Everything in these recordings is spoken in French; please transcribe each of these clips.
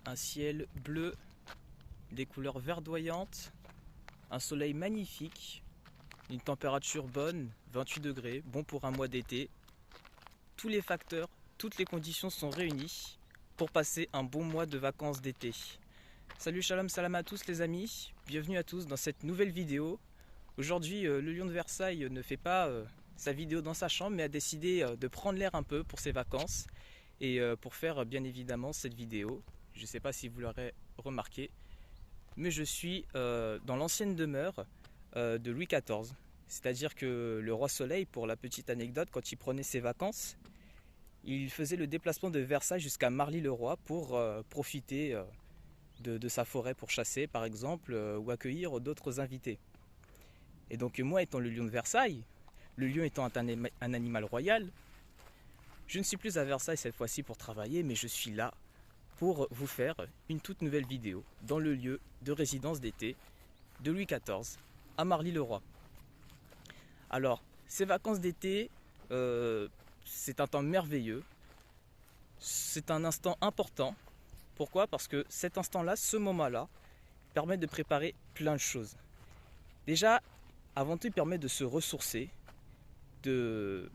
un ciel bleu, des couleurs verdoyantes, un soleil magnifique, une température bonne, 28 degrés, bon pour un mois d'été. Tous les facteurs, toutes les conditions sont réunies pour passer un bon mois de vacances d'été. Salut shalom salam à tous les amis, bienvenue à tous dans cette nouvelle vidéo. Aujourd'hui le lion de Versailles ne fait pas sa vidéo dans sa chambre mais a décidé de prendre l'air un peu pour ses vacances et pour faire bien évidemment cette vidéo. Je ne sais pas si vous l'aurez remarqué, mais je suis dans l'ancienne demeure de Louis XIV. C'est-à-dire que le roi Soleil, pour la petite anecdote, quand il prenait ses vacances, il faisait le déplacement de Versailles jusqu'à Marly-le-Roi pour profiter de sa forêt pour chasser par exemple ou accueillir d'autres invités. Et donc moi étant le lion de Versailles, le lion étant un animal royal, je ne suis plus à Versailles cette fois-ci pour travailler, mais je suis là pour vous faire une toute nouvelle vidéo dans le lieu de résidence d'été de Louis XIV à Marly-le-Roi. Alors, ces vacances d'été, c'est un temps merveilleux, c'est un instant important. Pourquoi ? Parce que cet instant-là, ce moment-là, permet de préparer plein de choses. Déjà, avant tout, il permet de se ressourcer, de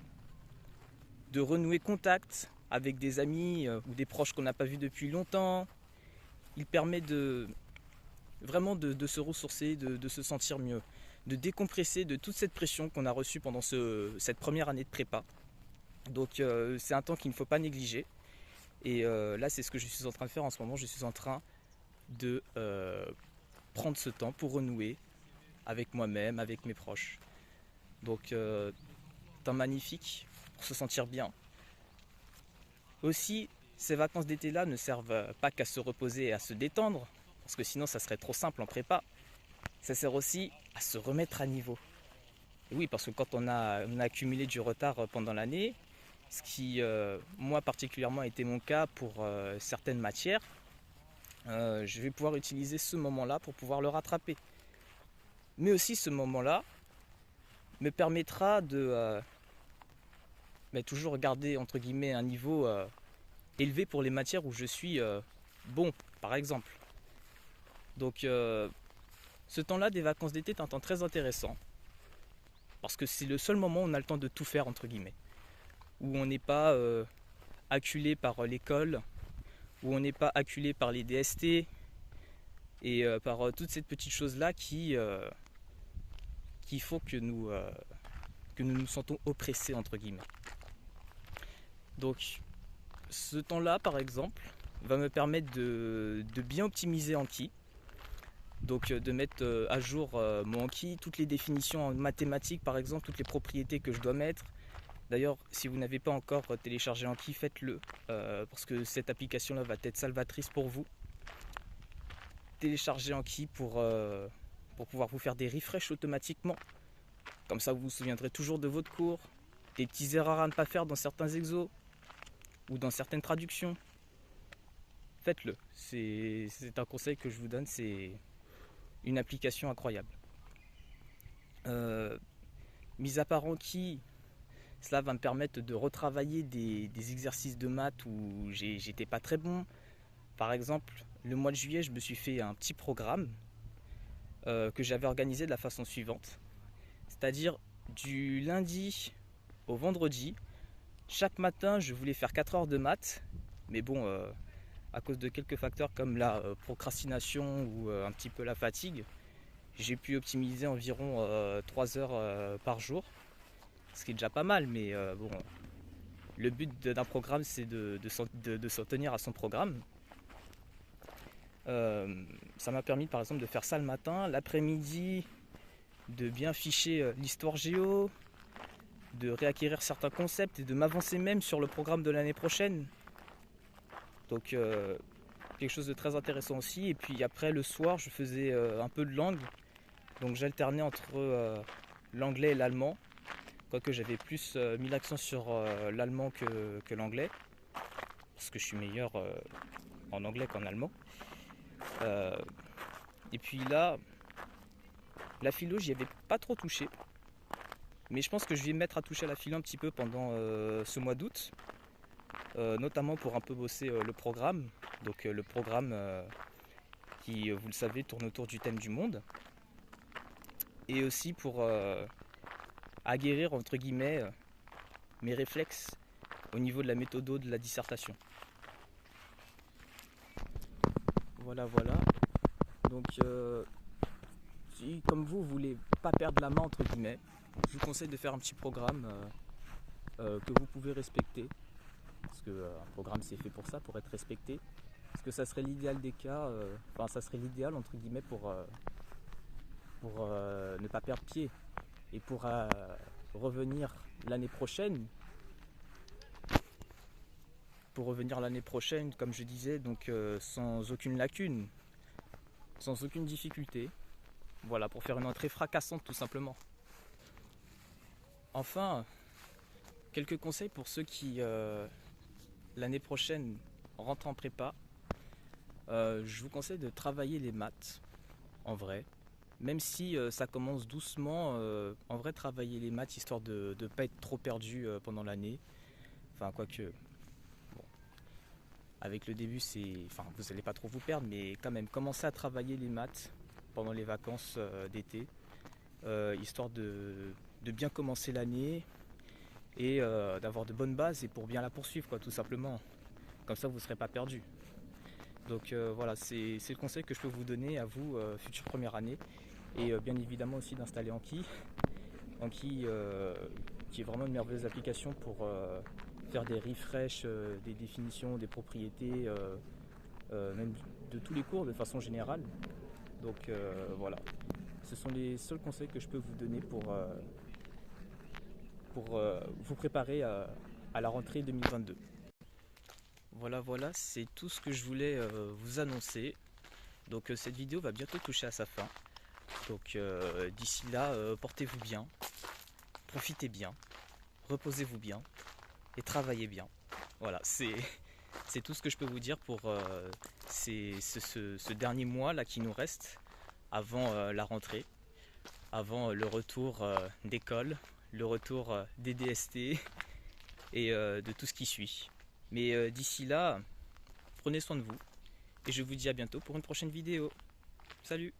renouer contact avec des amis ou des proches qu'on n'a pas vus depuis longtemps. Il permet vraiment de se ressourcer, de se sentir mieux, de décompresser de toute cette pression qu'on a reçue pendant cette première année de prépa. Donc c'est un temps qu'il ne faut pas négliger. Et là, c'est ce que je suis en train de faire en ce moment. Je suis en train de prendre ce temps pour renouer avec moi-même, avec mes proches. Donc, temps magnifique pour se sentir bien. Aussi, ces vacances d'été-là ne servent pas qu'à se reposer et à se détendre, parce que sinon, ça serait trop simple en prépa. Ça sert aussi à se remettre à niveau. Et oui, parce que quand on a accumulé du retard pendant l'année, ce qui, moi particulièrement, a été mon cas pour certaines matières, je vais pouvoir utiliser ce moment-là pour pouvoir le rattraper. Mais aussi ce moment-là me permettra de toujours garder entre guillemets un niveau élevé pour les matières où je suis bon, par exemple. Donc ce temps-là des vacances d'été est un temps très intéressant parce que c'est le seul moment où on a le temps de tout faire entre guillemets, où on n'est pas acculé par l'école, où on n'est pas acculé par les DST et par toutes ces petites choses-là qui font que nous nous sentons oppressés entre guillemets. Donc ce temps-là par exemple va me permettre de bien optimiser Anki. Donc de mettre à jour mon Anki, toutes les définitions en mathématiques par exemple, toutes les propriétés que je dois mettre. D'ailleurs, si vous n'avez pas encore téléchargé Anki, faites-le parce que cette application-là va être salvatrice pour vous. Téléchargez Anki pour pouvoir vous faire des refreshs automatiquement. Comme ça, vous vous souviendrez toujours de votre cours, des petites erreurs à ne pas faire dans certains exos ou dans certaines traductions. Faites-le. C'est un conseil que je vous donne, c'est une application incroyable. Mis à part Anki, cela va me permettre de retravailler des exercices de maths où j'étais pas très bon. Par exemple, le mois de juillet, je me suis fait un petit programme que j'avais organisé de la façon suivante. C'est-à-dire du lundi au vendredi, chaque matin, je voulais faire 4 heures de maths. Mais bon, à cause de quelques facteurs comme la procrastination ou un petit peu la fatigue, j'ai pu optimiser environ 3 heures par jour. Ce qui est déjà pas mal, mais bon, le but d'un programme, c'est de s'en tenir à son programme. Ça m'a permis par exemple de faire ça le matin, l'après-midi, de bien ficher l'histoire géo, de réacquérir certains concepts et de m'avancer même sur le programme de l'année prochaine. Donc quelque chose de très intéressant aussi. Et puis après le soir, je faisais un peu de langue, donc j'alternais entre l'anglais et l'allemand. Quoique j'avais plus mis l'accent sur l'allemand que l'anglais, parce que je suis meilleur en anglais qu'en allemand. Et puis là, la philo, j'y avais pas trop touché, mais je pense que je vais me mettre à toucher à la philo un petit peu pendant ce mois d'août, notamment pour un peu bosser le programme. Donc le programme qui, vous le savez, tourne autour du thème du monde. Et aussi pour aguerrir, entre guillemets, mes réflexes au niveau de la méthodo de la dissertation. Voilà. Donc si comme vous voulez pas perdre la main, entre guillemets, je vous conseille de faire un petit programme que vous pouvez respecter. Parce que un programme c'est fait pour ça, pour être respecté. Parce que ça serait l'idéal des cas, ça serait l'idéal entre guillemets pour ne pas perdre pied et pour revenir l'année prochaine. Comme je disais, donc sans aucune lacune, sans aucune difficulté. Voilà, pour faire une entrée fracassante tout simplement. Enfin, quelques conseils pour ceux qui l'année prochaine rentrent en prépa. Je vous conseille de travailler les maths en vrai. Même si ça commence doucement, en vrai travailler les maths histoire de ne pas être trop perdu pendant l'année. Enfin quoique, bon, avec le début vous n'allez pas trop vous perdre, mais quand même commencez à travailler les maths pendant les vacances d'été, histoire de bien commencer l'année et d'avoir de bonnes bases et pour bien la poursuivre quoi, tout simplement. Comme ça vous ne serez pas perdu. Donc voilà, c'est le conseil que je peux vous donner à vous, future première année. Et bien évidemment aussi d'installer Anki. Anki qui est vraiment une merveilleuse application pour faire des refresh, des définitions, des propriétés, même de tous les cours de façon générale. Donc voilà, ce sont les seuls conseils que je peux vous donner pour vous préparer à la rentrée 2022. Voilà, c'est tout ce que je voulais vous annoncer. Donc cette vidéo va bientôt toucher à sa fin. Donc d'ici là, portez-vous bien, profitez bien, reposez-vous bien et travaillez bien. Voilà, c'est tout ce que je peux vous dire pour ce dernier mois là qui nous reste avant la rentrée, avant le retour d'école, le retour des DST et de tout ce qui suit. Mais d'ici là, prenez soin de vous et je vous dis à bientôt pour une prochaine vidéo. Salut!